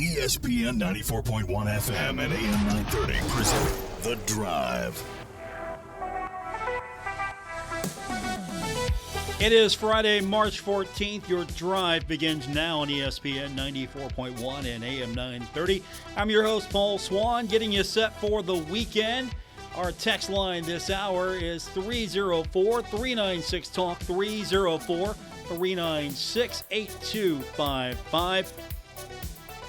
ESPN 94.1 FM and AM 930 present The Drive. It is Friday, March 14th. Your drive begins now on ESPN 94.1 and AM 930. I'm your host, Paul Swann, getting you set for the weekend. Our text line this hour is 304-396-TALK, 304-396-8255.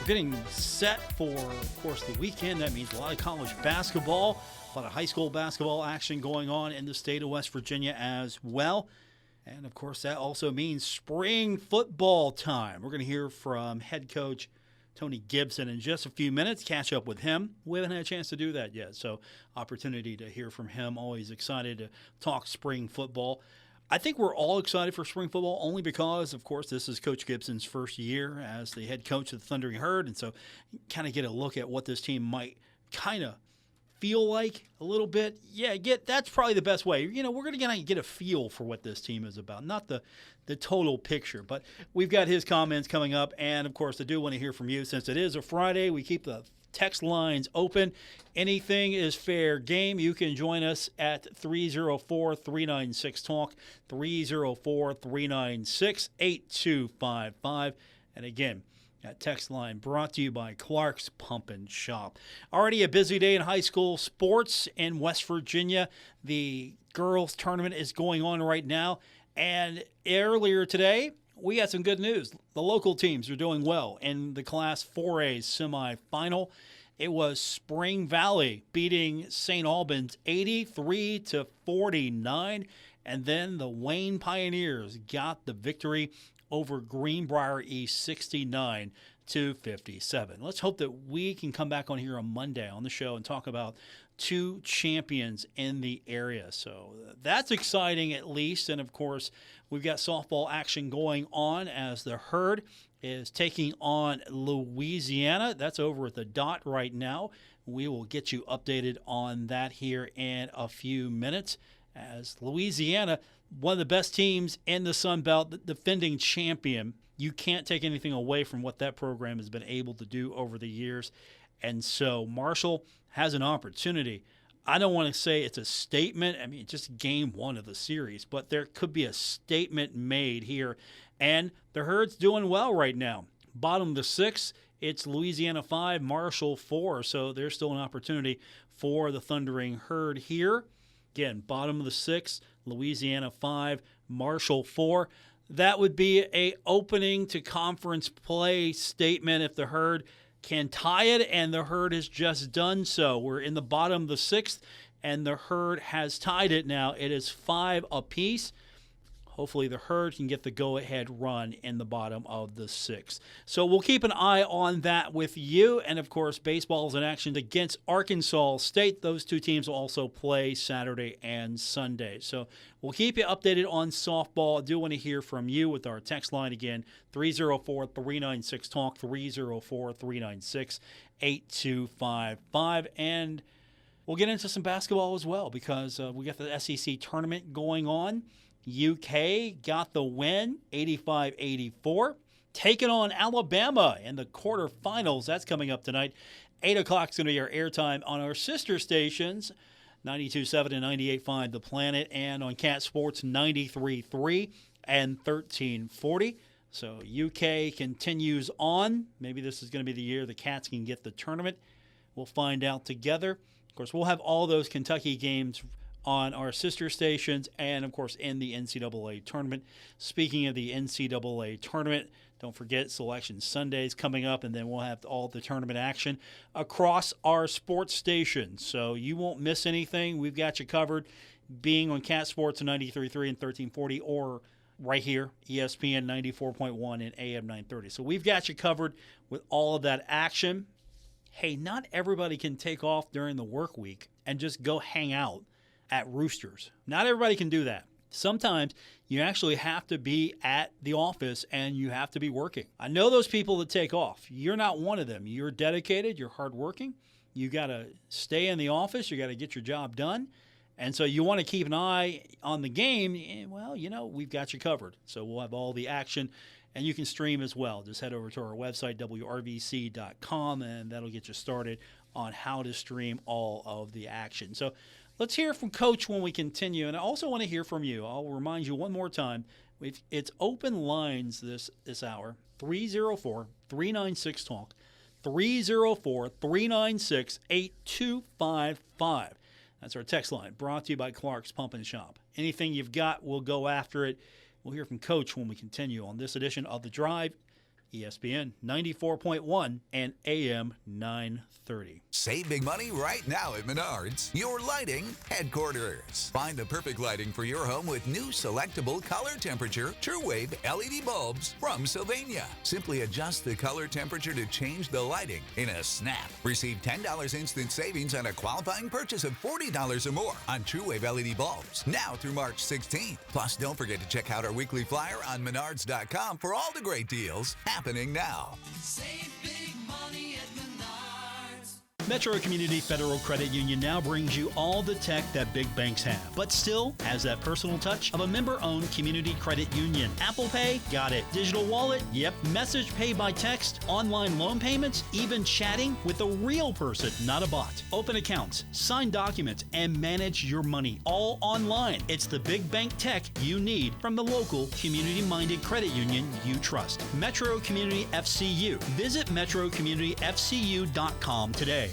We're getting set for, of course, the weekend. That means a lot of college basketball, a lot of high school basketball action going on in the state of West Virginia as well. And, of course, that also means spring football time. We're going to hear from head coach Tony Gibson in just a few minutes, catch up with him. We haven't had a chance to do that yet, so opportunity to hear from him. Always excited to talk spring football. I think we're all excited for spring football only because, of course, this is Coach Gibson's first year as the head coach of the Thundering Herd, and so kind of get a look at what this team might kind of feel like a little bit. Yeah, that's probably the best way. You know, we're going to get a feel for what this team is about, not the total picture. But we've got his comments coming up, and, of course, I do want to hear from you. Since it is a Friday, we keep the text lines open. Anything is fair game. You can join us at 304-396-TALK, 304-396-8255. And, again, that text line brought to you by Clark's Pump and Shop. Already a busy day in high school sports in West Virginia. The girls tournament is going on right now. And earlier today, we had some good news. The local teams are doing well in the Class 4A semifinal. It was Spring Valley beating St. Albans 83-49. And then the Wayne Pioneers got the victory over Greenbrier East 69-57. Let's hope that we can come back on here on Monday on the show and talk about two champions in the area. So that's exciting at least. And, of course, we've got softball action going on as the Herd is taking on Louisiana. That's over at the Dot right now. We will get you updated on that here in a few minutes as Louisiana, one of the best teams in the Sun Belt, the defending champion. You can't take anything away from what that program has been able to do over the years. And so Marshall has an opportunity. I don't want to say it's a statement. I mean, it's just game one of the series, but there could be a statement made here. And the Herd's doing well right now. Bottom of the sixth, it's Louisiana 5, Marshall 4. So there's still an opportunity for the Thundering Herd here. Again, bottom of the sixth, Louisiana 5, Marshall 4. That would be a opening to conference play statement if the Herd can tie it, and the Herd has just done so. We're in the bottom of the sixth, and the Herd has tied it now. It is 5 apiece. Hopefully the Herd can get the go-ahead run in the bottom of the sixth. So we'll keep an eye on that with you. And, of course, baseball is in action against Arkansas State. Those two teams will also play Saturday and Sunday. So we'll keep you updated on softball. I do want to hear from you with our text line again, 304-396-TALK, 304-396-8255. And we'll get into some basketball as well because we got the SEC tournament going on. UK got the win, 85-84, taking on Alabama in the quarterfinals. That's coming up tonight. 8 o'clock is going to be our airtime on our sister stations, 92.7 and 98.5 The Planet, and on Cat Sports 93.3 and 1340. So UK continues on. Maybe this is going to be the year the Cats can get the tournament. We'll find out together. Of course, we'll have all those Kentucky games on our sister stations and, of course, in the NCAA tournament. Speaking of the NCAA tournament, don't forget Selection Sundays coming up, and then we'll have all the tournament action across our sports stations. So you won't miss anything. We've got you covered, being on Cat Sports 93.3 and 1340 or right here, ESPN 94.1 and AM 930. So we've got you covered with all of that action. Hey, not everybody can take off during the work week and just go hang out at Roosters. Not everybody can do that. Sometimes you actually have to be at the office and you have to be working. I know those people that take off. You're not one of them. You're dedicated. You're hardworking. You got to stay in the office. You got to get your job done. And so you want to keep an eye on the game. Well, you know, we've got you covered. So we'll have all the action And you can stream as well. Just head over to our website, wrvc.com, and that'll get you started on how to stream all of the action. So let's hear from Coach when we continue. And I also want to hear from you. I'll remind you one more time. It's open lines this hour, 304-396-TALK, 304-396-8255. That's our text line, brought to you by Clark's Pump and Shop. Anything you've got, we'll go after it. We'll hear from Coach when we continue on this edition of The Drive, ESPN 94.1 and AM 930. Save big money right now at Menards, your lighting headquarters. Find the perfect lighting for your home with new selectable color temperature True Wave LED bulbs from Sylvania. Simply adjust the color temperature to change the lighting in a snap. Receive $10 instant savings on a qualifying purchase of $40 or more on True Wave LED bulbs now through March 16th. Plus, don't forget to check out our weekly flyer on Menards.com for all the great deals happening now. Save big money at Menards. Metro Community Federal Credit Union now brings you all the tech that big banks have, but still has that personal touch of a member-owned community credit union. Apple Pay? Got it. Digital wallet? Yep. Message pay by text, online loan payments, even chatting with a real person, not a bot. Open accounts, sign documents, and manage your money all online. It's the big bank tech you need from the local community-minded credit union you trust. Metro Community FCU. Visit metrocommunityfcu.com today.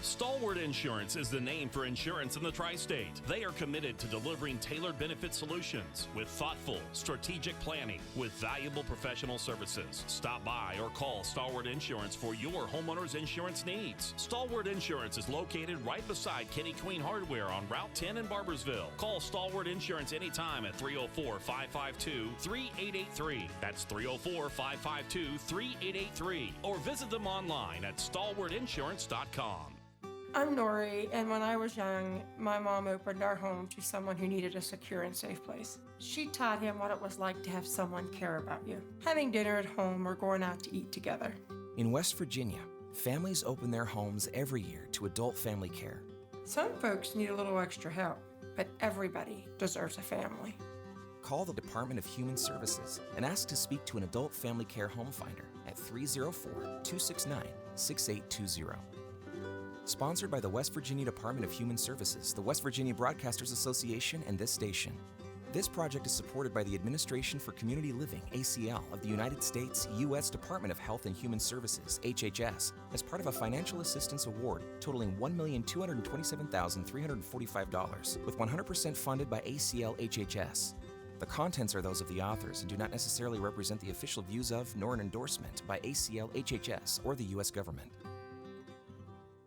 Stalwart Insurance is the name for insurance in the tri-state. They are committed to delivering tailored benefit solutions with thoughtful, strategic planning with valuable professional services. Stop by or call Stalwart Insurance for your homeowner's insurance needs. Stalwart Insurance is located right beside Kenny Queen Hardware on Route 10 in Barbersville. Call Stalwart Insurance anytime at 304-552-3883. That's 304-552-3883. Or visit them online at stalwartinsurance.com. I'm Nori, and when I was young, my mom opened our home to someone who needed a secure and safe place. She taught him what it was like to have someone care about you, having dinner at home or going out to eat together. In West Virginia, families open their homes every year to adult family care. Some folks need a little extra help, but everybody deserves a family. Call the Department of Human Services and ask to speak to an adult family care home finder at 304-269-6820. Sponsored by the West Virginia Department of Human Services, the West Virginia Broadcasters Association, and this station. This project is supported by the Administration for Community Living, ACL, of the United States, U.S. Department of Health and Human Services, HHS, as part of a financial assistance award totaling $1,227,345, with 100% funded by ACL HHS. The contents are those of the authors and do not necessarily represent the official views of nor an endorsement by ACL HHS or the U.S. government.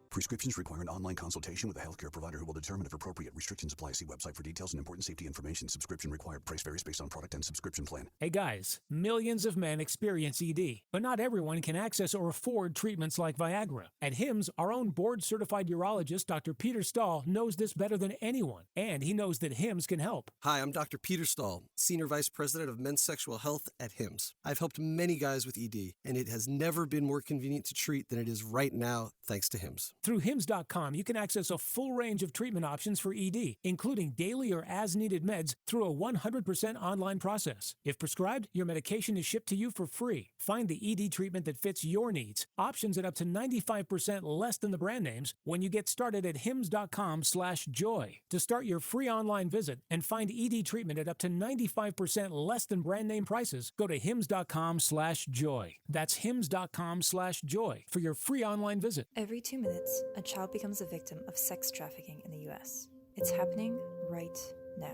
Prescriptions require an online consultation with a healthcare provider who will determine if appropriate. Restrictions apply. See website for details and important safety information. Subscription required. Price varies based on product and subscription plan. Hey guys, millions of men experience ED, but not everyone can access or afford treatments like Viagra. At HIMSS, our own board-certified urologist, Dr. Peter Stahl, knows this better than anyone, and he knows that HIMSS can help. Hi, I'm Dr. Peter Stahl, Senior Vice President of Men's Sexual Health at HIMSS. I've helped many guys with ED, and it has never been more convenient to treat than it is right now, thanks to HIMSS. Through HIMSS.com, you can access a full range of treatment options for ED, including daily or as-needed meds through a 100% online process. If prescribed, your medication is shipped to you for free. Find the ED treatment that fits your needs. Options at up to 95% less than the brand names when you get started at hims.com/joy. To start your free online visit and find ED treatment at up to 95% less than brand name prices, go to hims.com/joy. That's hims.com/joy for your free online visit. Every 2 minutes, a child becomes a victim of sex trafficking in the U.S. It's happening right now.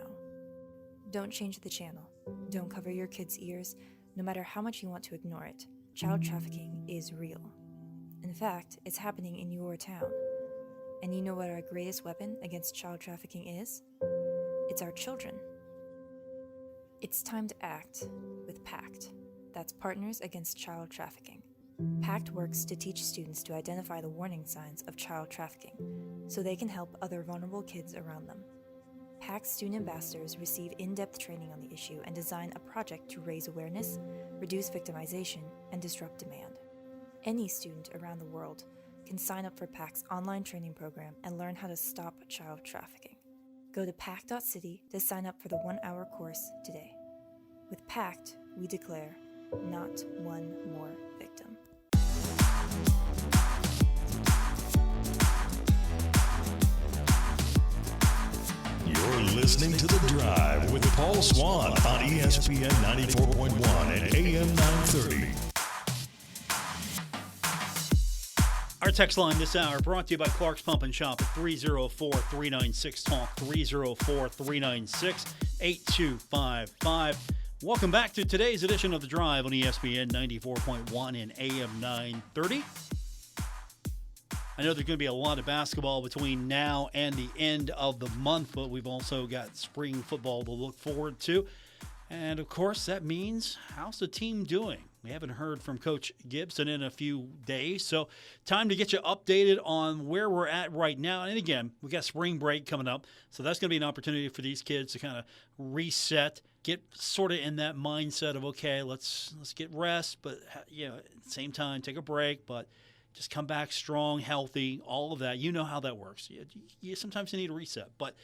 Don't change the channel. Don't cover your kids' ears, no matter how much you want to ignore it. Child trafficking is real. In fact, it's happening in your town. And you know what our greatest weapon against child trafficking is? It's our children. It's time to act with PACT. That's Partners Against Child Trafficking. PACT works to teach students to identify the warning signs of child trafficking so they can help other vulnerable kids around them. PACT student ambassadors receive in-depth training on the issue and design a project to raise awareness, reduce victimization, and disrupt demand. Any student around the world can sign up for PACT's online training program and learn how to stop child trafficking. Go to pact.city to sign up for the 1-hour course today. With PACT, we declare not one more victim. You're listening to The Drive with Paul Swann on ESPN 94.1 and AM 930. Our text line this hour brought to you by Clark's Pump and Shop at 304-396-TALK, 304-396-8255. Welcome back to today's edition of The Drive on ESPN 94.1 and AM 930. I know there's going to be a lot of basketball between now and the end of the month, but we've also got spring football to look forward to. And, of course, that means how's the team doing? We haven't heard from Coach Gibson in a few days, so time to get you updated on where we're at right now. And, again, we got spring break coming up, so that's going to be an opportunity for these kids to kind of reset, get sort of in that mindset of, okay, let's get rest, but, at the same time, take a break, but just come back strong, healthy, all of that. You know how that works. Sometimes you need a reset. But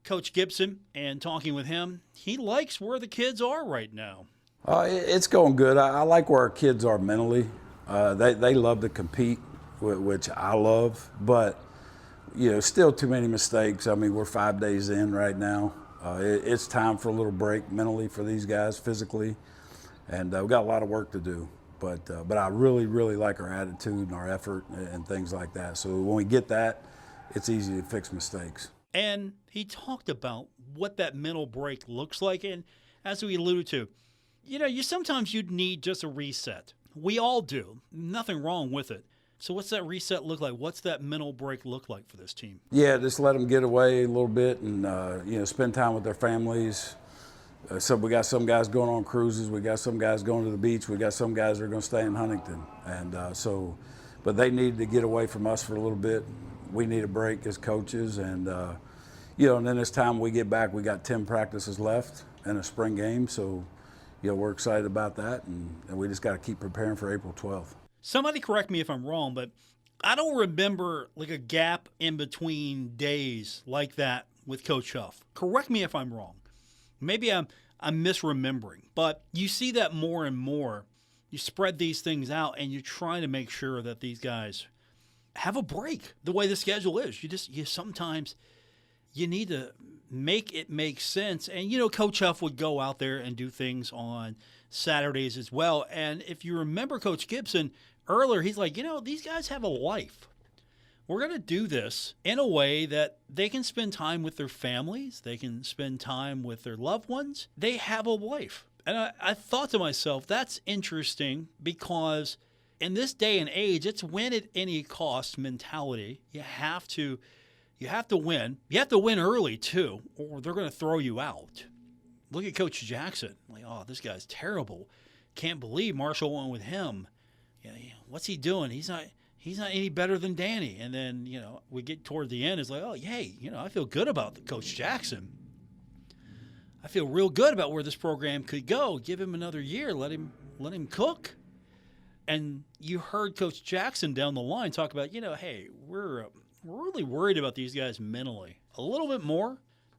Coach Gibson, and talking with him, he likes where the kids are right now. It's going good. I like where our kids are mentally. They love to compete, which I love. But, still too many mistakes. I mean, we're 5 days in right now. It's time for a little break mentally for these guys, physically. And we've got a lot of work to do. But I really, really like our attitude and our effort and things like that. So when we get that, it's easy to fix mistakes. And he talked about what that mental break looks like. And as we alluded to, sometimes you'd need just a reset. We all do. Nothing wrong with it. So what's that reset look like? What's that mental break look like for this team? Yeah, just let them get away a little bit and, spend time with their families. So we got some guys going on cruises. We got some guys going to the beach. We got some guys that are going to stay in Huntington. And but they needed to get away from us for a little bit. We need a break as coaches. And, and then this time we get back, we got 10 practices left and a spring game. So, we're excited about that. And we just got to keep preparing for April 12th. Somebody correct me if I'm wrong, but I don't remember like a gap in between days like that with Coach Huff. Correct me if I'm wrong. Maybe I'm misremembering, but you see that more and more. You spread these things out, and you're trying to make sure that these guys have a break the way the schedule is. Sometimes you need to make it make sense. And, Coach Huff would go out there and do things on Saturdays as well. And if you remember Coach Gibson earlier, he's like, these guys have a life. We're going to do this in a way that they can spend time with their families. They can spend time with their loved ones. They have a life. And I thought to myself, that's interesting because in this day and age, it's win at any cost mentality. You have to win. You have to win early, too, or they're going to throw you out. Look at Coach Jackson. Like, oh, this guy's terrible. Can't believe Marshall went with him. What's he doing? He's not any better than Danny. And then, we get toward the end. It's like, oh, yay, I feel good about Coach Jackson. I feel real good about where this program could go. Give him another year. Let him cook. And you heard Coach Jackson down the line talk about, hey, we're really worried about these guys mentally. A little bit more.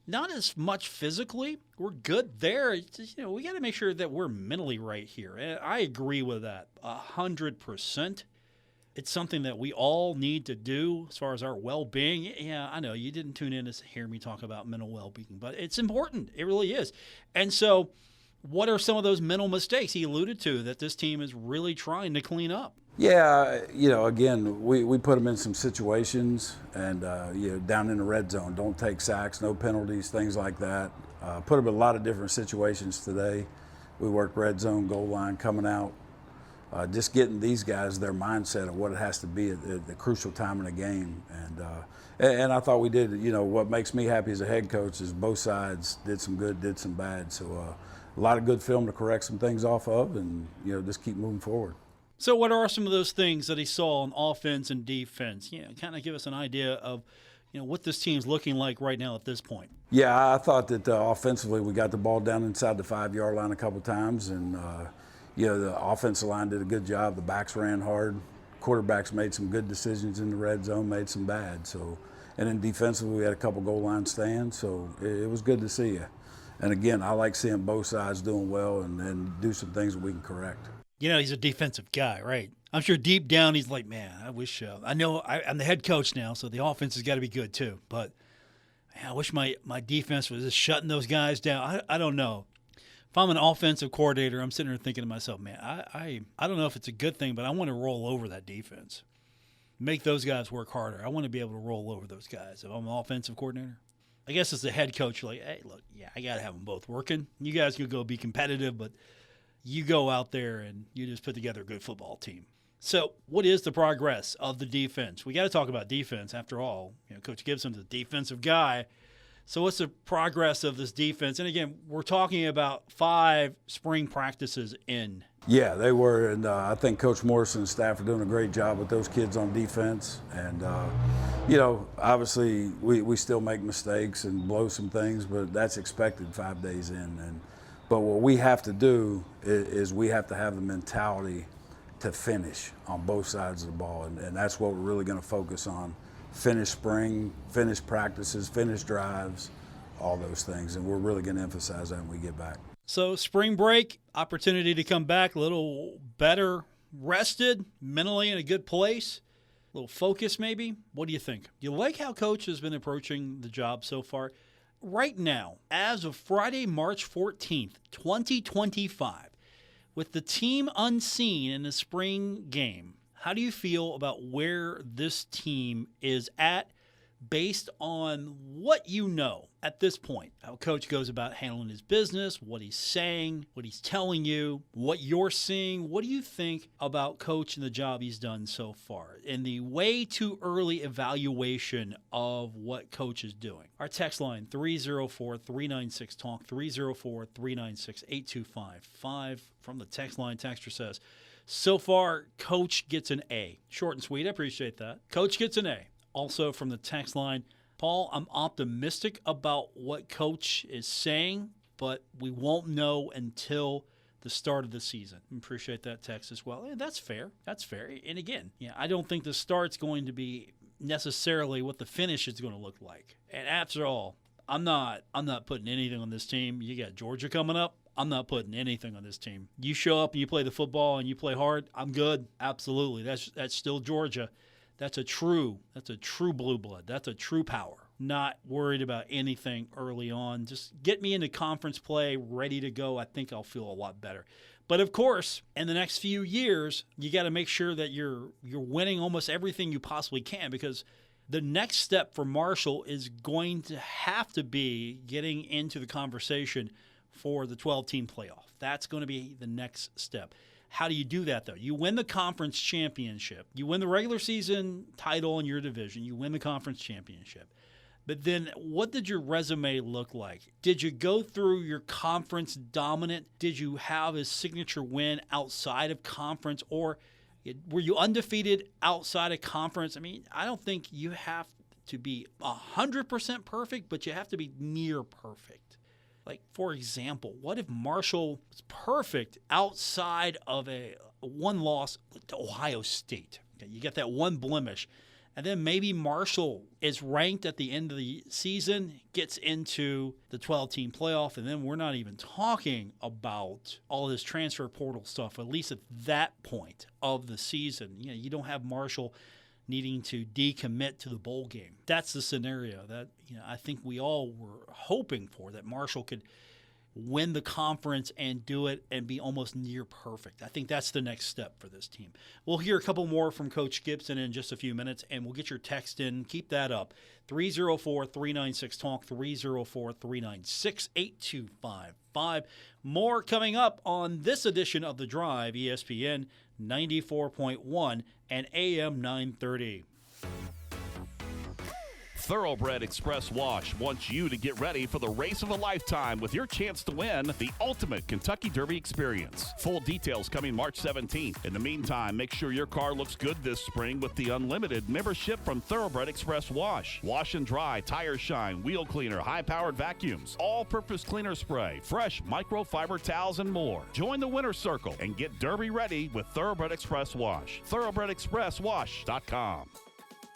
Not as much physically. We're good there. It's just, we got to make sure that we're mentally right here. And I agree with that 100%. It's something that we all need to do as far as our well-being. Yeah, I know you didn't tune in to hear me talk about mental well-being, but it's important. It really is. And so what are some of those mental mistakes he alluded to that this team is really trying to clean up? Yeah, again, we put them in some situations and, down in the red zone. Don't take sacks, no penalties, things like that. Put them in a lot of different situations today. We worked red zone, goal line, coming out. Just getting these guys their mindset of what it has to be at the crucial time in the game. And I thought we did, what makes me happy as a head coach is both sides did some good, did some bad. So a lot of good film to correct some things off of and, just keep moving forward. So what are some of those things that he saw on offense and defense? Kind of give us an idea of, what this team's looking like right now at this point. Yeah, I thought that offensively we got the ball down inside the 5-yard line a couple times and, the offensive line did a good job. The backs ran hard. Quarterbacks made some good decisions in the red zone, made some bad. So, and then defensively we had a couple goal line stands, so it was good to see you. And again, I like seeing both sides doing well and do some things that we can correct. You know, he's a defensive guy, right? I'm sure deep down he's like, man, I wish I know I'm the head coach now, so the offense has got to be good too. But man, I wish my defense was just shutting those guys down. I don't know. If I'm an offensive coordinator, I'm sitting there thinking to myself, man, I don't know if it's a good thing, but I want to roll over that defense. Make those guys work harder. I want to be able to roll over those guys. If I'm an offensive coordinator, I guess as the head coach, you're like, hey, look, yeah, I got to have them both working. You guys can go be competitive, but you go out there and you just put together a good football team. So what is the progress of the defense? We got to talk about defense. After all, Coach Gibson's a defensive guy. So what's the progress of this defense? And again, we're talking about 5 spring practices in. Yeah, they were, and I think Coach Morrison and staff are doing a great job with those kids on defense. And, obviously we still make mistakes and blow some things, but that's expected 5 days in. But what we have to do is we have to have the mentality to finish on both sides of the ball, and that's what we're really going to focus on. Finish spring, finish practices, finish drives, all those things, and we're really going to emphasize that when we get back. So spring break, opportunity to come back a little better rested, mentally in a good place, a little focus maybe. What do you think? You like how Coach has been approaching the job so far? Right now, as of Friday, March 14th, 2025, with the team unseen in the spring game, how do you feel about where this team is at based on what you know at this point? How Coach goes about handling his business, what he's saying, what he's telling you, what you're seeing. What do you think about Coach and the job he's done so far and the way too early evaluation of what Coach is doing? Our text line, 304-396-TALK, 304-396-8255. From the text line, texter says, so far, Coach gets an A. Short and sweet. I appreciate that. Coach gets an A. Also from the text line, Paul, I'm optimistic about what Coach is saying, but we won't know until the start of the season. Appreciate that text as well. And that's fair. That's fair. And again, I don't think the start's going to be necessarily what the finish is going to look like. And after all, I'm not putting anything on this team. You got Georgia coming up. I'm not putting anything on this team. You show up and you play the football and you play hard, I'm good. Absolutely. That's still Georgia. That's a true blue blood. That's a true power. Not worried about anything early on. Just get me into conference play, ready to go. I think I'll feel a lot better. But of course, in the next few years, you got to make sure that you're winning almost everything you possibly can, because the next step for Marshall is going to have to be getting into the conversation for the 12-team playoff. That's going to be the next step. How do you do that, though? You win the conference championship. You win the regular season title in your division. You win the conference championship. But then what did your resume look like? Did you go through your conference dominant? Did you have a signature win outside of conference? Or were you undefeated outside of conference? I mean, I don't think you have to be 100% perfect, but you have to be near perfect. Like, for example, what if Marshall was perfect outside of a one loss to Ohio State? Okay, you get that one blemish. And then maybe Marshall is ranked at the end of the season, gets into the 12-team playoff, and then we're not even talking about all this transfer portal stuff, at least at that point of the season. You don't have Marshall needing to decommit to the bowl game. That's the scenario that I think we all were hoping for, that Marshall could win the conference and do it and be almost near perfect. I think that's the next step for this team. We'll hear a couple more from Coach Gibson in just a few minutes, and we'll get your text in. Keep that up. 304-396-TALK, 304-396-8255. More coming up on this edition of The Drive, ESPN 94.1 and AM 930. Thoroughbred Express Wash wants you to get ready for the race of a lifetime with your chance to win the ultimate Kentucky Derby experience. Full details coming March 17th. In the meantime, make sure your car looks good this spring with the unlimited membership from Thoroughbred Express Wash. Wash and dry, tire shine, wheel cleaner, high-powered vacuums, all-purpose cleaner spray, fresh microfiber towels, and more. Join the winner's circle and get Derby ready with Thoroughbred Express Wash. ThoroughbredExpressWash.com.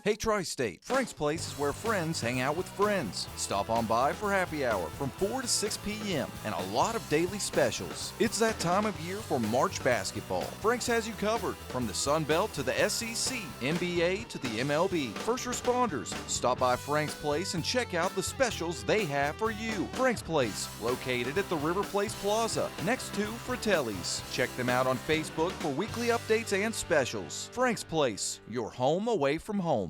Hey Tri-State, Frank's Place is where friends hang out with friends. Stop on by for happy hour from 4 to 6 p.m. and a lot of daily specials. It's that time of year for March basketball. Frank's has you covered from the Sun Belt to the SEC, NBA to the MLB. First responders, stop by Frank's Place and check out the specials they have for you. Frank's Place, located at the River Place Plaza, next to Fratelli's. Check them out on Facebook for weekly updates and specials. Frank's Place, your home away from home.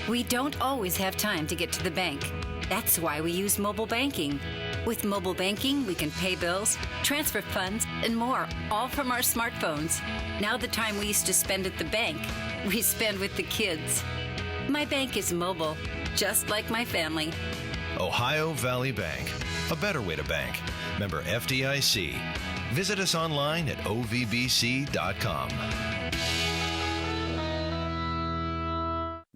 We don't always have time to get to the bank. That's why we use mobile banking. With mobile banking, we can pay bills, transfer funds, and more, all from our smartphones. Now the time we used to spend at the bank, we spend with the kids. My bank is mobile, just like my family. Ohio Valley Bank, a better way to bank. Member FDIC. Visit us online at ovbc.com.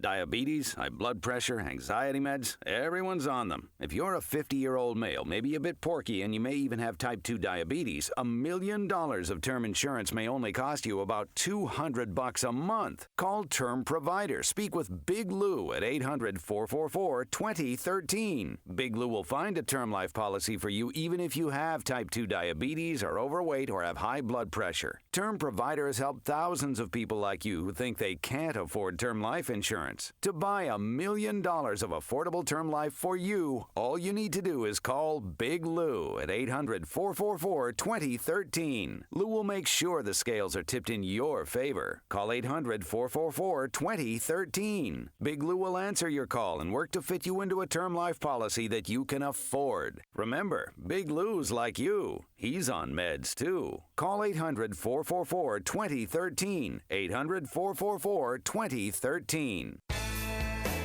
Diabetes, high blood pressure, anxiety meds, everyone's on them. If you're a 50-year-old male, maybe a bit porky, and you may even have type 2 diabetes, $1 million of term insurance may only cost you about $200 a month. Call Term Provider. Speak with Big Lou at 800-444-2013. Big Lou will find a term life policy for you even if you have type 2 diabetes, are overweight, or have high blood pressure. Term Provider has helped thousands of people like you who think they can't afford term life insurance. To buy $1 million of affordable term life for you, all you need to do is call Big Lou at 800-444-2013. Lou will make sure the scales are tipped in your favor. Call 800-444-2013. Big Lou will answer your call and work to fit you into a term life policy that you can afford. Remember, Big Lou's like you. He's on meds, too. Call 800-444-2013. 800-444-2013.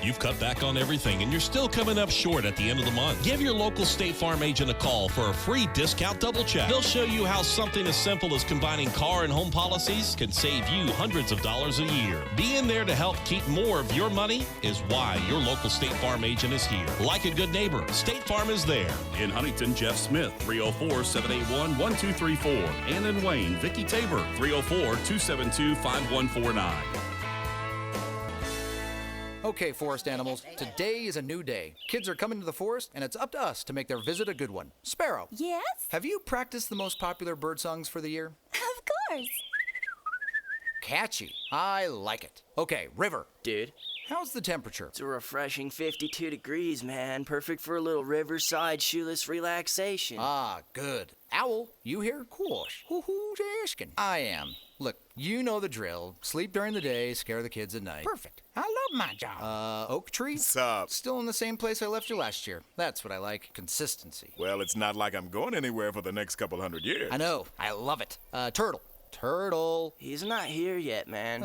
You've cut back on everything and you're still coming up short at the end of the month. Give your local State Farm agent a call for a free discount double check. They'll show you how something as simple as combining car and home policies can save you hundreds of dollars a year. Being there to help keep more of your money is why your local State Farm agent is here. Like a good neighbor, State Farm is there. In Huntington, Jeff Smith, 304-781-1234. And in Wayne, Vicki Tabor, 304-272-5149. Okay, forest animals, today is a new day. Kids are coming to the forest, and it's up to us to make their visit a good one. Sparrow. Yes? Have you practiced the most popular bird songs for the year? Of course. Catchy. I like it. Okay, River. Dude. How's the temperature? It's a refreshing 52 degrees, man. Perfect for a little riverside shoeless relaxation. Ah, good. Owl, you here? Course. Who's asking? I am. Look, you know the drill. Sleep during the day, scare the kids at night. Perfect. I love my job. Oak Tree? What's up? Still in the same place I left you last year. That's what I like. Consistency. Well, it's not like I'm going anywhere for the next couple hundred years. I know. I love it. Turtle. Turtle. He's not here yet, man.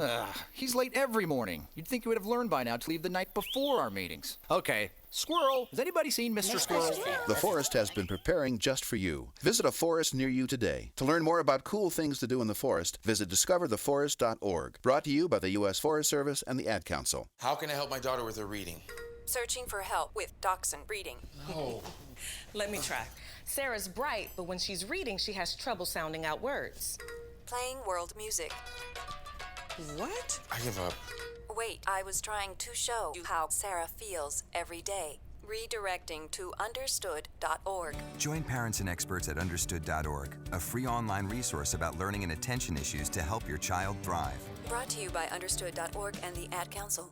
He's late every morning. You'd think you would have learned by now to leave the night before our meetings. Okay. Squirrel. Has anybody seen Mr. Squirrel? The forest has been preparing just for you. Visit a forest near you today. To learn more about cool things to do in the forest, visit discovertheforest.org. Brought to you by the U.S. Forest Service and the Ad Council. How can I help my daughter with her reading? Searching for help with dachshund breeding. Oh. Let me try. Sarah's bright, but when she's reading, she has trouble sounding out words. Playing world music. What? I give up. Wait, I was trying to show you how Sarah feels every day. Redirecting to understood.org. Join parents and experts at understood.org, a free online resource about learning and attention issues to help your child thrive. Brought to you by understood.org and the Ad Council.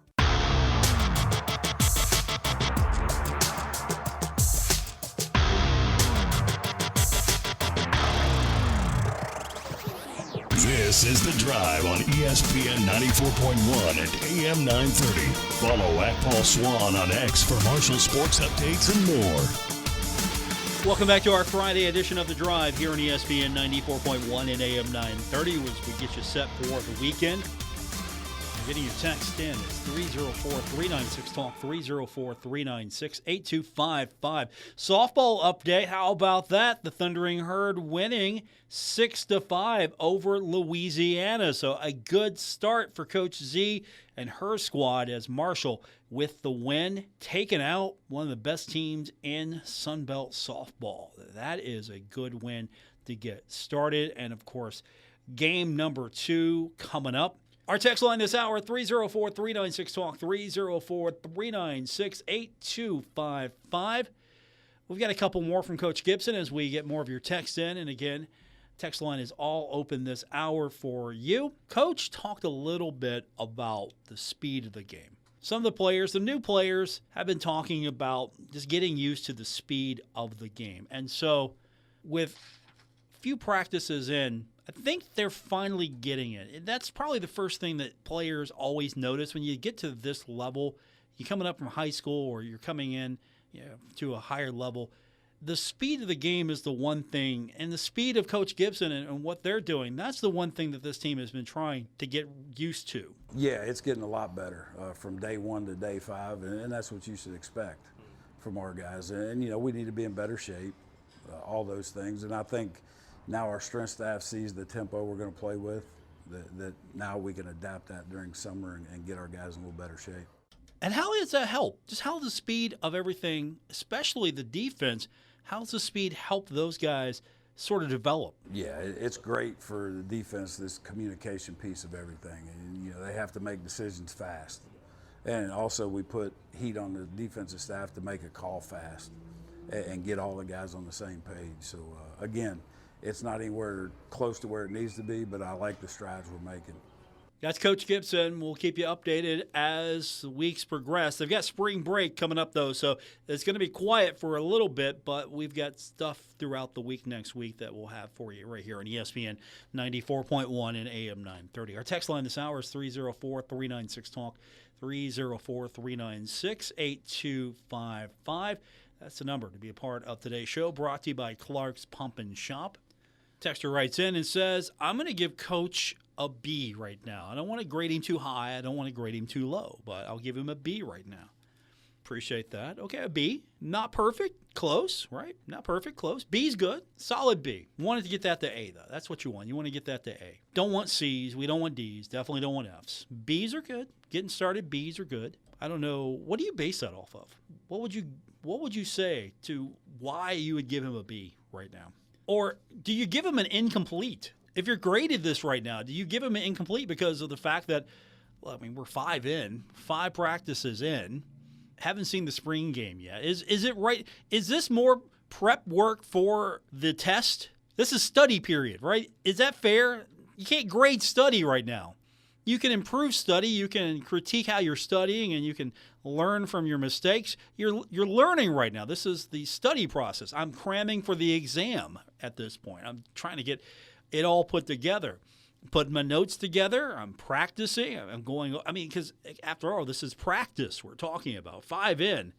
This is The Drive on ESPN 94.1 and AM 930. Follow at Paul Swann on X for Marshall sports updates and more. Welcome back to our Friday edition of The Drive here on ESPN 94.1 and AM 930 as we get you set for the weekend. Getting your text in. It's 304-396-TALK, 304-396-8255. Softball update. How about that? The Thundering Herd winning 6-5 over Louisiana. So a good start for Coach Z and her squad as Marshall with the win, taking out one of the best teams in Sunbelt softball. That is a good win to get started. And, of course, game number 2 coming up Our text line this hour, 304-396-TALK, 304-396-8255. We've got a couple more from Coach Gibson as we get more of your text in. And again, text line is all open this hour for you. Coach talked a little bit about the speed of the game. Some of the players, the new players, have been talking about just getting used to the speed of the game. And so with a few practices in, I think they're finally getting it. And that's probably the first thing that players always notice when you get to this level. You're coming up from high school or you're coming in to a higher level. The speed of the game is the one thing, and the speed of Coach Gibson and what they're doing, that's the one thing that this team has been trying to get used to. Yeah, it's getting a lot better from day 1 to day 5, and that's what you should expect from our guys. And, we need to be in better shape, all those things. And I think now our strength staff sees the tempo we're going to play with, that now we can adapt that during summer and get our guys in a little better shape. And how does that help? Just how the speed of everything, especially the defense, how does the speed help those guys sort of develop? Yeah, it's great for the defense, this communication piece of everything. And, they have to make decisions fast. And also we put heat on the defensive staff to make a call fast and get all the guys on the same page. So, again, it's not anywhere close to where it needs to be, but I like the strides we're making. That's Coach Gibson. We'll keep you updated as the weeks progress. They've got spring break coming up, though, so it's going to be quiet for a little bit, but we've got stuff throughout the week next week that we'll have for you right here on ESPN 94.1 and AM 930. Our text line this hour is 304-396-TALK, 304-396-8255. That's the number to be a part of today's show, brought to you by Clark's Pump and Shop. Texter writes in and says, I'm going to give Coach a B right now. I don't want to grade him too high. I don't want to grade him too low, but I'll give him a B right now. Appreciate that. Okay, a B. Not perfect. Close, right? Not perfect. Close. B's good. Solid B. Wanted to get that to A, though. That's what you want. You want to get that to A. Don't want C's. We don't want D's. Definitely don't want F's. B's are good. Getting started, B's are good. I don't know. What do you base that off of? What would you say to why you would give him a B right now? Or do you give him an incomplete? If you're graded this right now, do you give him an incomplete because of the fact that, we're 5 practices in, haven't seen the spring game yet. Is it right? Is this more prep work for the test? This is study period, right? Is that fair? You can't grade study right now. You can improve study, you can critique how you're studying, and you can learn from your mistakes. You're learning right now. This is the study process. I'm cramming for the exam at this point. I'm trying to get it all put together. Put my notes together. I'm practicing. I'm going, because after all, this is practice we're talking about. 5 in.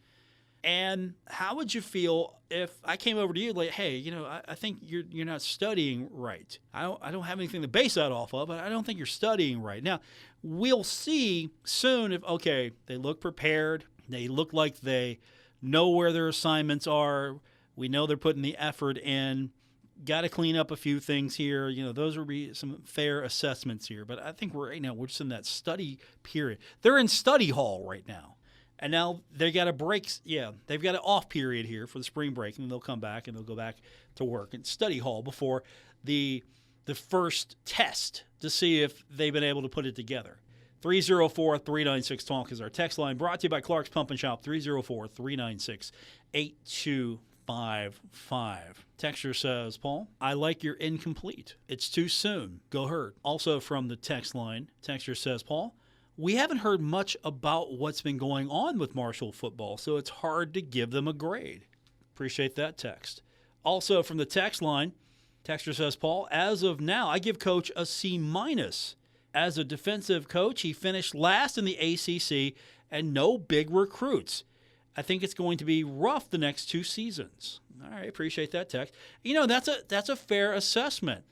And how would you feel if I came over to you like, hey, I think you're not studying right. I don't have anything to base that off of, but I don't think you're studying right. Now, we'll see soon if, okay, they look prepared. They look like they know where their assignments are. We know they're putting the effort in. Got to clean up a few things here. Those would be some fair assessments here. But I think right now we're just in that study period. They're in study hall right now. And now they got a break. Yeah, they've got an off period here for the spring break, and then they'll come back and they'll go back to work in study hall before the first test to see if they've been able to put it together. 304-396-TALK is our text line, brought to you by Clark's Pump and Shop, 304-396-8255. Texture says, Paul, I like your incomplete. It's too soon. Go herd. Also from the text line, Texture says, Paul, we haven't heard much about what's been going on with Marshall football, so it's hard to give them a grade. Appreciate that text. Also from the text line, Texter says, Paul, as of now, I give Coach a C-. As a defensive coach, he finished last in the ACC and no big recruits. I think it's going to be rough the next 2 seasons. All right, appreciate that text. That's a fair assessment.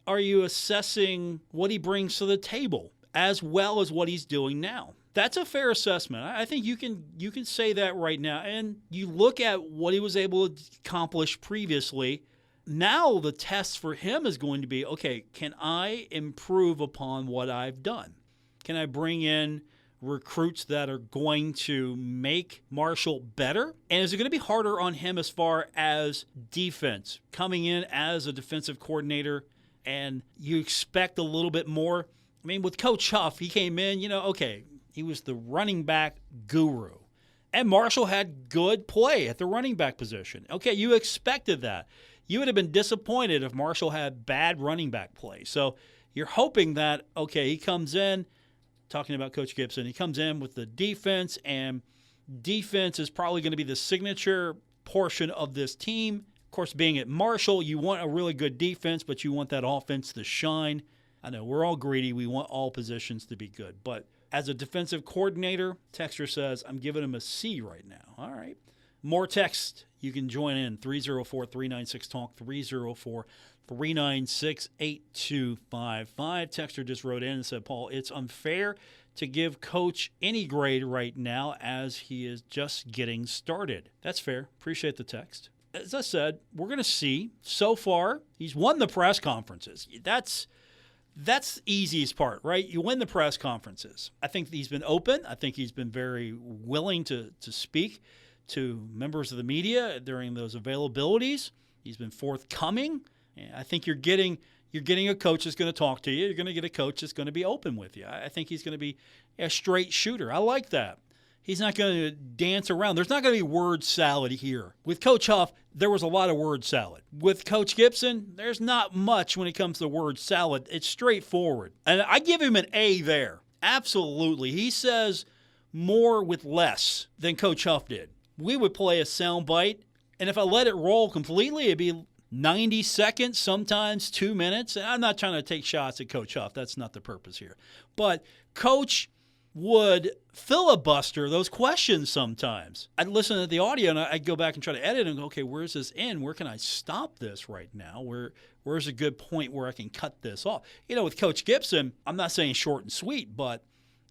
Are you assessing what he brings to the table as well as what he's doing now? That's a fair assessment. I think you can say that right now. And you look at what he was able to accomplish previously. Now the test for him is going to be, okay, can I improve upon what I've done? Can I bring in recruits that are going to make Marshall better? And is it going to be harder on him as far as defense? Coming in as a defensive coordinator and you expect a little bit more, mean, with Coach Huff, he came in, okay, he was the running back guru. And Marshall had good play at the running back position. Okay, you expected that. You would have been disappointed if Marshall had bad running back play. So you're hoping that, okay, he comes in, talking about Coach Gibson, he comes in with the defense, and defense is probably going to be the signature portion of this team. Of course, being at Marshall, you want a really good defense, but you want that offense to shine. I know we're all greedy. We want all positions to be good. But as a defensive coordinator, Texter says, I'm giving him a C right now. All right. More text. You can join in. 304-396-TALK, 304-396-8255. Texter just wrote in and said, Paul, it's unfair to give Coach any grade right now as he is just getting started. That's fair. Appreciate the text. As I said, we're going to see. So far, he's won the press conferences. That's the easiest part, right? You win the press conferences. I think he's been open. I think he's been very willing to speak to members of the media during those availabilities. He's been forthcoming. And I think you're getting a coach that's going to talk to you. You're going to get a coach that's going to be open with you. I think he's going to be a straight shooter. I like that. He's not going to dance around. There's not going to be word salad here. With Coach Huff, there was a lot of word salad. With Coach Gibson, there's not much when it comes to word salad. It's straightforward. And I give him an A there. Absolutely. He says more with less than Coach Huff did. We would play a sound bite, and if I let it roll completely, it'd be 90 seconds, sometimes 2 minutes. And I'm not trying to take shots at Coach Huff. That's not the purpose here. But Coach would filibuster those questions sometimes. I'd listen to the audio, and I'd go back and try to edit and go, okay, where's this end? Where can I stop this right now? Where's a good point where I can cut this off? With Coach Gibson, I'm not saying short and sweet, but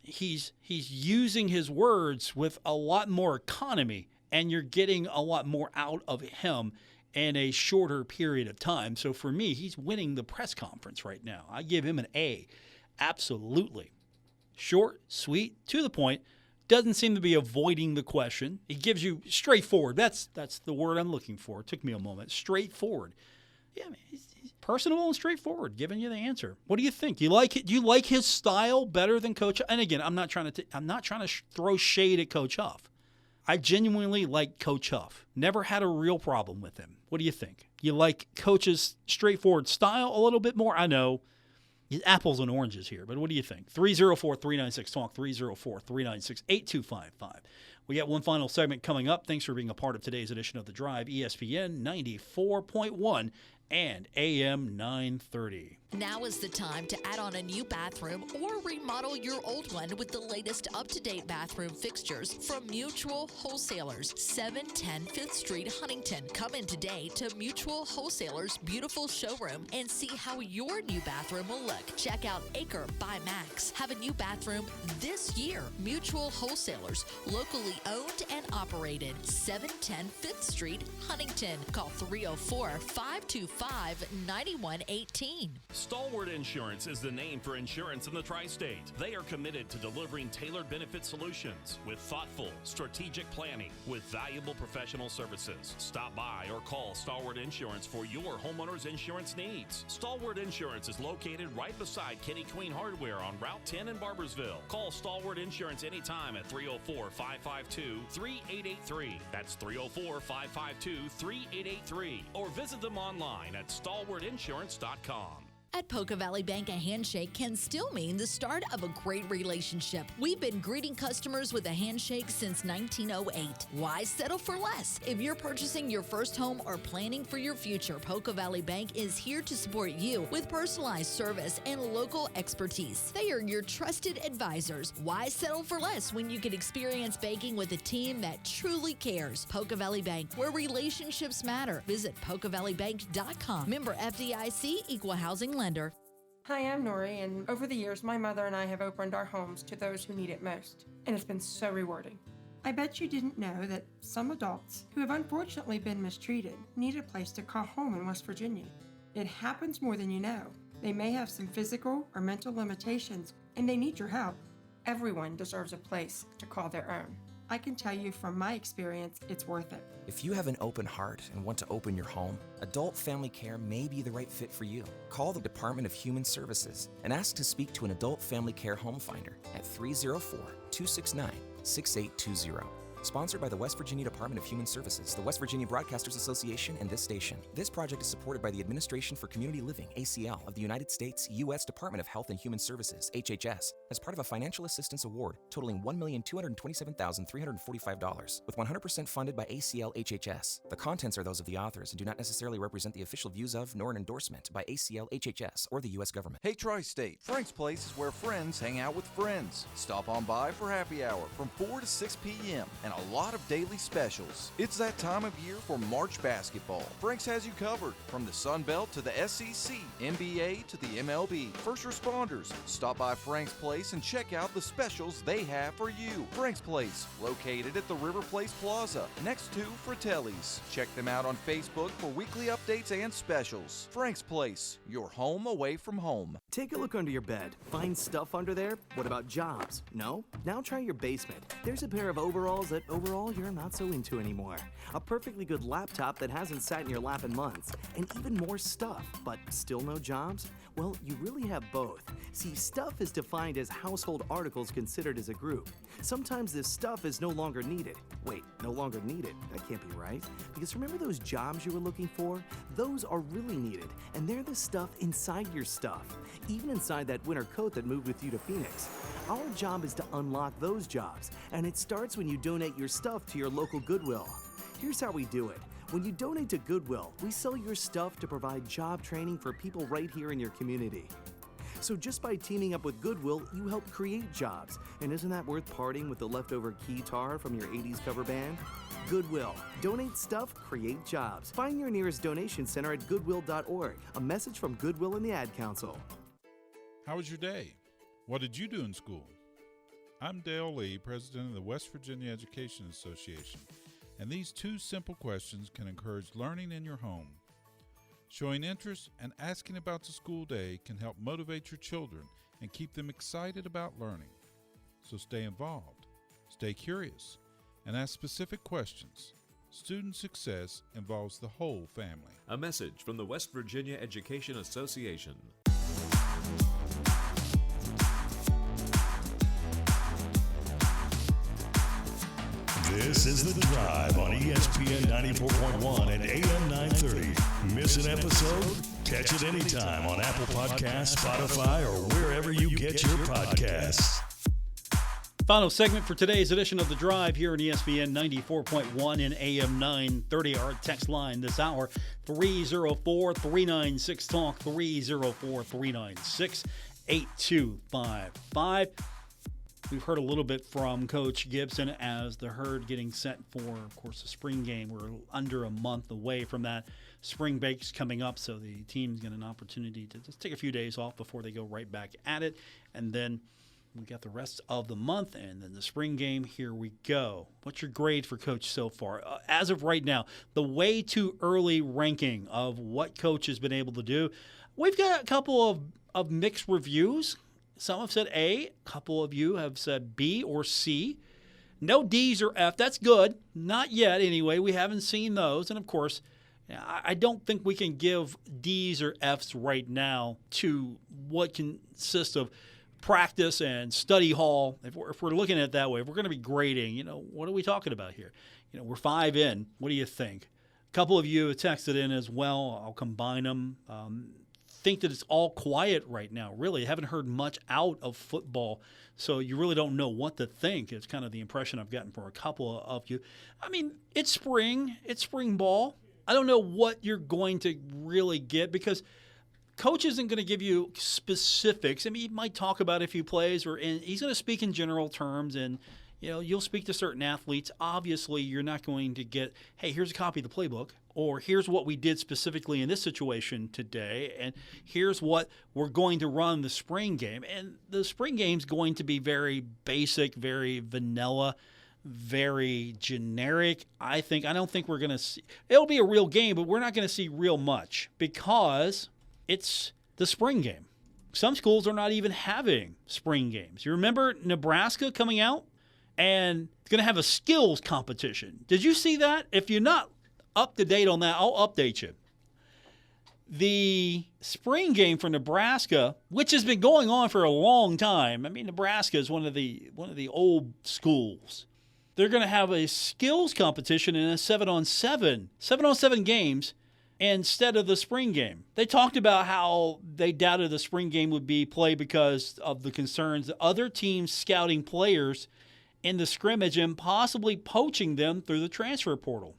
he's using his words with a lot more economy, and you're getting a lot more out of him in a shorter period of time. So for me, he's winning the press conference right now. I give him an A. Absolutely. Short, sweet, to the point. Doesn't seem to be avoiding the question. He gives you straightforward. That's the word I'm looking for. It took me a moment. Straightforward. Yeah, I mean, he's personable and straightforward, giving you the answer. What do you think? Do you like his style better than Coach? And again, I'm not trying to throw shade at Coach Huff. I genuinely like Coach Huff. Never had a real problem with him. What do you think? You like Coach's straightforward style a little bit more? I know. Apples and oranges here, but what do you think? 304-396-TALK, 304-396-8255. We got one final segment coming up. Thanks for being a part of today's edition of The Drive, ESPN 94.1 and AM 930. Now is the time to add on a new bathroom or remodel your old one with the latest up-to-date bathroom fixtures from Mutual Wholesalers, 710 5th Street, Huntington. Come in today to Mutual Wholesalers' beautiful showroom and see how your new bathroom will look. Check out Acre by Max. Have a new bathroom this year. Mutual Wholesalers, locally owned and operated, 710 5th Street, Huntington. Call 304-525-9118. Stalwart Insurance is the name for insurance in the tri-state. They are committed to delivering tailored benefit solutions with thoughtful, strategic planning with valuable professional services. Stop by or call Stalwart Insurance for your homeowner's insurance needs. Stalwart Insurance is located right beside Kenny Queen Hardware on Route 10 in Barbersville. Call Stalwart Insurance anytime at 304-552-3883. That's 304-552-3883. Or visit them online at stalwartinsurance.com. At Poca Valley Bank, a handshake can still mean the start of a great relationship. We've been greeting customers with a handshake since 1908. Why settle for less? If you're purchasing your first home or planning for your future, Poca Valley Bank is here to support you with personalized service and local expertise. They are your trusted advisors. Why settle for less when you can experience banking with a team that truly cares? Poca Valley Bank, where relationships matter. Visit PocaValleyBank.com. Member FDIC, Equal Housing Lender. Hi, I'm Nori, and over the years, my mother and I have opened our homes to those who need it most, and it's been so rewarding. I bet you didn't know that some adults who have unfortunately been mistreated need a place to call home in West Virginia. It happens more than you know. They may have some physical or mental limitations, and they need your help. Everyone deserves a place to call their own. I can tell you from my experience, it's worth it. If you have an open heart and want to open your home, Adult Family Care may be the right fit for you. Call the Department of Human Services and ask to speak to an Adult Family Care Home Finder at 304-269-6820. Sponsored by the West Virginia Department of Human Services, the West Virginia Broadcasters Association, and this station. This project is supported by the Administration for Community Living, ACL, of the United States, U.S. Department of Health and Human Services, HHS, as part of a financial assistance award totaling $1,227,345, with 100% funded by ACL HHS. The contents are those of the authors and do not necessarily represent the official views of, nor an endorsement by ACL HHS or the U.S. government. Hey, Tri-State, Frank's Place is where friends hang out with friends. Stop on by for happy hour from 4 to 6 p.m. and a lot of daily specials. It's that time of year for March basketball. Frank's has you covered from the Sun Belt to the SEC, NBA to the MLB. First responders, stop by Frank's Place and check out the specials they have for you. Frank's Place, located at the River Place Plaza, next to Fratelli's. Check them out on Facebook for weekly updates and specials. Frank's Place, your home away from home. Take a look under your bed. Find stuff under there? What about jobs? No? Now try your basement. There's a pair of overalls that overall you're not so into anymore. A perfectly good laptop that hasn't sat in your lap in months. And even more stuff, but still no jobs? Well, you really have both. See, stuff is defined as household articles considered as a group. Sometimes this stuff is no longer needed. Wait, no longer needed? That can't be right. Because remember those jobs you were looking for? Those are really needed, and they're the stuff inside your stuff. Even inside that winter coat that moved with you to Phoenix. Our job is to unlock those jobs, and it starts when you donate your stuff to your local Goodwill. Here's how we do it. When you donate to Goodwill, we sell your stuff to provide job training for people right here in your community. So just by teaming up with Goodwill, you help create jobs. And isn't that worth parting with the leftover keytar from your 80s cover band? Goodwill. Donate stuff, create jobs. Find your nearest donation center at goodwill.org. A message from Goodwill and the Ad Council. How was your day? What did you do in school? I'm Dale Lee, president of the West Virginia Education Association, and these two simple questions can encourage learning in your home. Showing interest and asking about the school day can help motivate your children and keep them excited about learning. So stay involved, stay curious, and ask specific questions. Student success involves the whole family. A message from the West Virginia Education Association. This is The Drive on ESPN 94.1 and AM 930. Miss an episode? Catch it anytime on Apple Podcasts, Spotify, or wherever you get your podcasts. Final segment for today's edition of The Drive here on ESPN 94.1 and AM 930. Our text line this hour, 304-396-TALK, 304-396-8255. We've heard a little bit from Coach Gibson as the Herd getting set for, of course, the spring game. We're under a month away from that. Spring break's coming up, so the team's getting an opportunity to just take a few days off before they go right back at it. And then we got the rest of the month, and then the spring game. Here we go. What's your grade for Coach so far? As of right now, the way too early ranking of what Coach has been able to do. We've got a couple of mixed reviews. Some have said A. A couple of you have said B or C. No D's or F. That's good. Not yet, anyway. We haven't seen those. And, of course, I don't think we can give D's or F's right now to what consists of practice and study hall. If we're looking at it that way, if we're going to be grading, what are we talking about here? We're 5 in. What do you think? A couple of you have texted in as well. I'll combine them. Think that it's all quiet right now. Really, haven't heard much out of football, so you really don't know what to think. It's kind of the impression I've gotten from a couple of you. I mean, it's spring ball. I don't know what you're going to really get because Coach isn't going to give you specifics. I mean, he might talk about a few plays, and he's going to speak in general terms, and you'll speak to certain athletes. Obviously, you're not going to get, hey, here's a copy of the playbook, or here's what we did specifically in this situation today, and here's what we're going to run the spring game. And the spring game's going to be very basic, very vanilla, very generic. I don't think we're going to see – it'll be a real game, but we're not going to see real much because it's the spring game. Some schools are not even having spring games. You remember Nebraska coming out and it's going to have a skills competition. Did you see that? If you're not up to date on that, I'll update you. The spring game for Nebraska, which has been going on for a long time. I mean, Nebraska is one of the old schools. They're going to have a skills competition in a 7-on-7 games instead of the spring game. They talked about how they doubted the spring game would be played because of the concerns that other teams scouting players in the scrimmage and possibly poaching them through the transfer portal.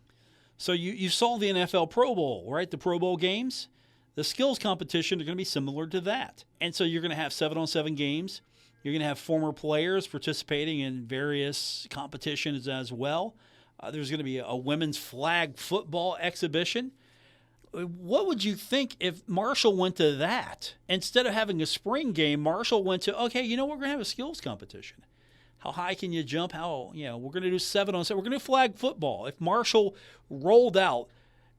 So you saw the NFL Pro Bowl, right? The Pro Bowl games. The skills competition are going to be similar to that. And so you're going to have 7-on-7 games. You're going to have former players participating in various competitions as well. There's going to be a women's flag football exhibition. What would you think if Marshall went to that? Instead of having a spring game, Marshall went to, okay, we're going to have a skills competition. How high can you jump? We're going to do 7-on-7. We're going to do flag football. If Marshall rolled out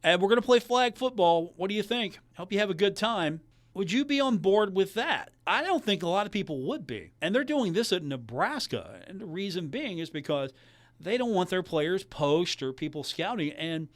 and we're going to play flag football, what do you think? Hope you have a good time. Would you be on board with that? I don't think a lot of people would be. And they're doing this at Nebraska. And the reason being is because they don't want their players poached or people scouting. And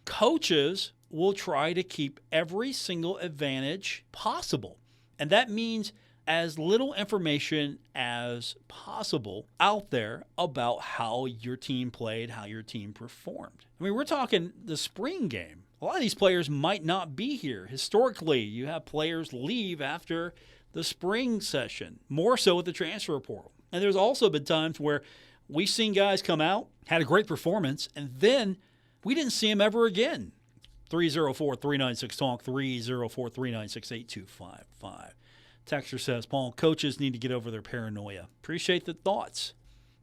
coaches will try to keep every single advantage possible. And that means as little information as possible out there about how your team played, how your team performed. I mean, we're talking the spring game. A lot of these players might not be here. Historically, you have players leave after the spring session, more so with the transfer portal. And there's also been times where we've seen guys come out, had a great performance, and then we didn't see them ever again. 304-396-TALK, 304-396-8255. Texter says, Paul, coaches need to get over their paranoia. Appreciate the thoughts.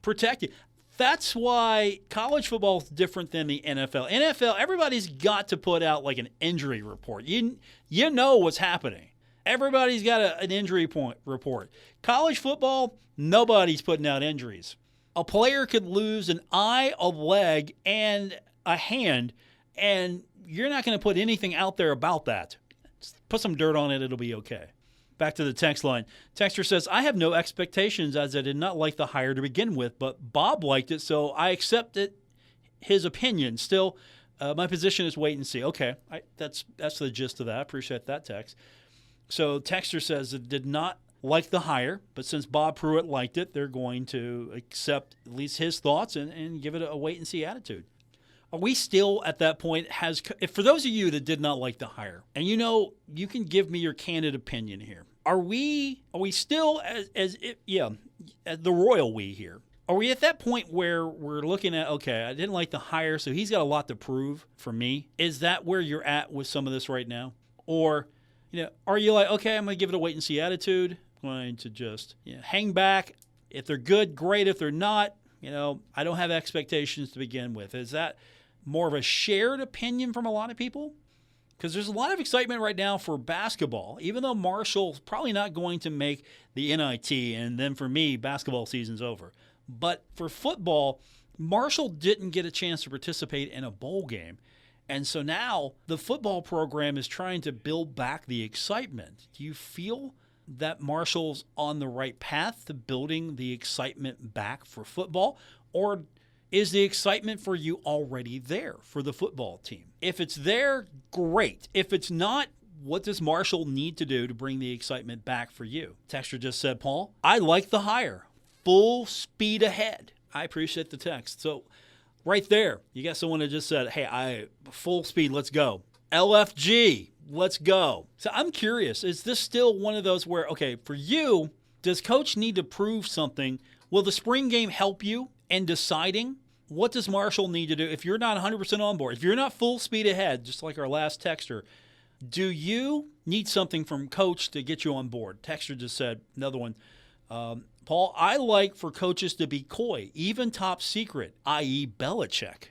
Protect you. That's why college football is different than the NFL. NFL, everybody's got to put out like an injury report. You know what's happening. Everybody's got an injury report. College football, nobody's putting out injuries. A player could lose an eye, a leg, and a hand, and you're not going to put anything out there about that. Just put some dirt on it, it'll be okay. Back to the text line. Texter says, I have no expectations as I did not like the hire to begin with, but Bob liked it, so I accepted his opinion. Still, my position is wait and see. Okay, that's the gist of that. I appreciate that text. So Texter says it did not like the hire, but since Bob Pruitt liked it, they're going to accept at least his thoughts and give it a wait and see attitude. Are we still at that point? For those of you that did not like the hire, and you can give me your candid opinion here. Are we still as the royal we here? Are we at that point where we're looking at, okay, I didn't like the hire, so he's got a lot to prove for me? Is that where you're at with some of this right now? Or, are you like, okay, I'm going to give it a wait and see attitude. I'm going to just hang back. If they're good, great. If they're not, I don't have expectations to begin with. Is that more of a shared opinion from a lot of people? Because there's a lot of excitement right now for basketball, even though Marshall's probably not going to make the NIT, and then for me, basketball season's over. But for football, Marshall didn't get a chance to participate in a bowl game. And so now the football program is trying to build back the excitement. Do you feel that Marshall's on the right path to building the excitement back for football? Or is the excitement for you already there for the football team? If it's there, great. If it's not, what does Marshall need to do to bring the excitement back for you? Texter just said, Paul, I like the hire. Full speed ahead. I appreciate the text. So right there, you got someone that just said, hey, full speed, let's go. LFG, let's go. So I'm curious, is this still one of those where, okay, for you, does coach need to prove something? Will the spring game help you in deciding? What does Marshall need to do if you're not 100% on board? If you're not full speed ahead, just like our last texter, do you need something from coach to get you on board? Texter just said, another one, Paul, I like for coaches to be coy, even top secret, i.e. Belichick.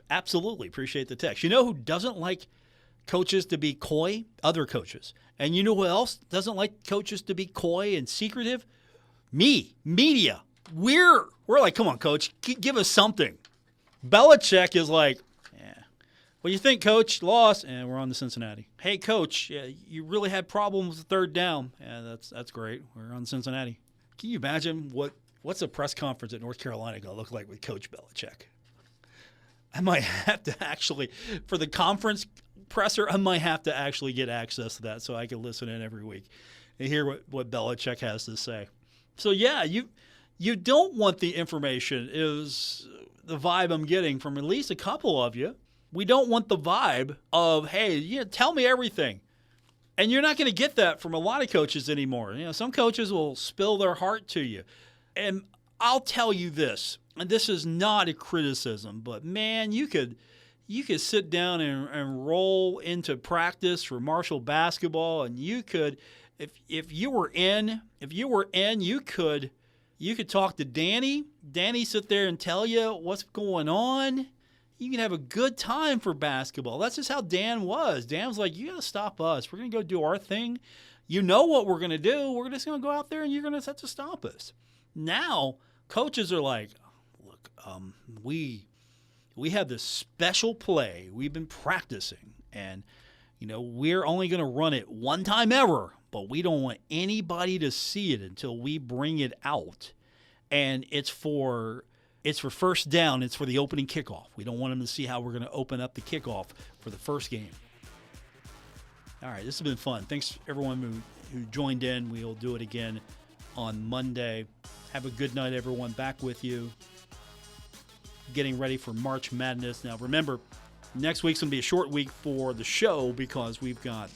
Absolutely. Appreciate the text. You know who doesn't like coaches to be coy? Other coaches. And you know who else doesn't like coaches to be coy and secretive? Me. Media. We're like, come on, coach, give us something. Belichick is like, what do you think, coach? Lost, and we're on to Cincinnati. Hey, coach, you really had problems with third down. Yeah, that's great. We're on Cincinnati. Can you imagine what what's a press conference at North Carolina going to look like with Coach Belichick? I might have to actually, for the conference presser, I might have to actually get access to that so I can listen in every week and hear what Belichick has to say. So, yeah, you don't want the information, is the vibe I'm getting from at least a couple of you. We don't want the vibe of, hey, tell me everything. And you're not going to get that from a lot of coaches anymore. Some coaches will spill their heart to you. And I'll tell you this, and this is not a criticism, but man, you could sit down and roll into practice for Marshall basketball, and you could, if you were in, you could talk to Danny. Danny sit there and tell you what's going on. You can have a good time for basketball. That's just how Dan was. Dan was like, you got to stop us. We're going to go do our thing. You know what we're going to do. We're just going to go out there and you're going to have to stop us. Now, coaches are like, look, we have this special play we've been practicing, and, we're only going to run it one time ever, but we don't want anybody to see it until we bring it out. And it's for first down. It's for the opening kickoff. We don't want them to see how we're going to open up the kickoff for the first game. All right, this has been fun. Thanks, everyone who joined in. We'll do it again on Monday. Have a good night, everyone. Back with you. Getting ready for March Madness. Now, remember, next week's going to be a short week for the show because we've got,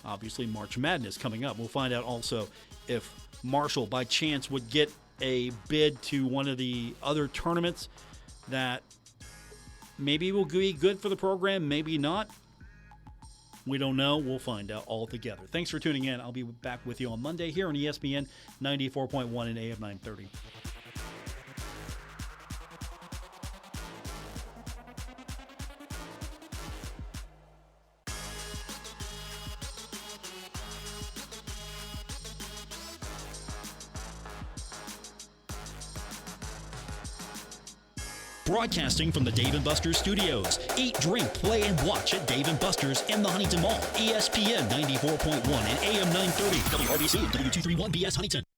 obviously, March Madness coming up. We'll find out also if Marshall, by chance, would get a bid to one of the other tournaments that maybe will be good for the program, maybe not. We don't know. We'll find out all together. Thanks for tuning in. I'll be back with you on Monday here on ESPN 94.1 and AM 930. Broadcasting from the Dave & Buster's studios. Eat, drink, play, and watch at Dave & Buster's in the Huntington Mall. ESPN 94.1 and AM 930. WRBC, W231BS Huntington.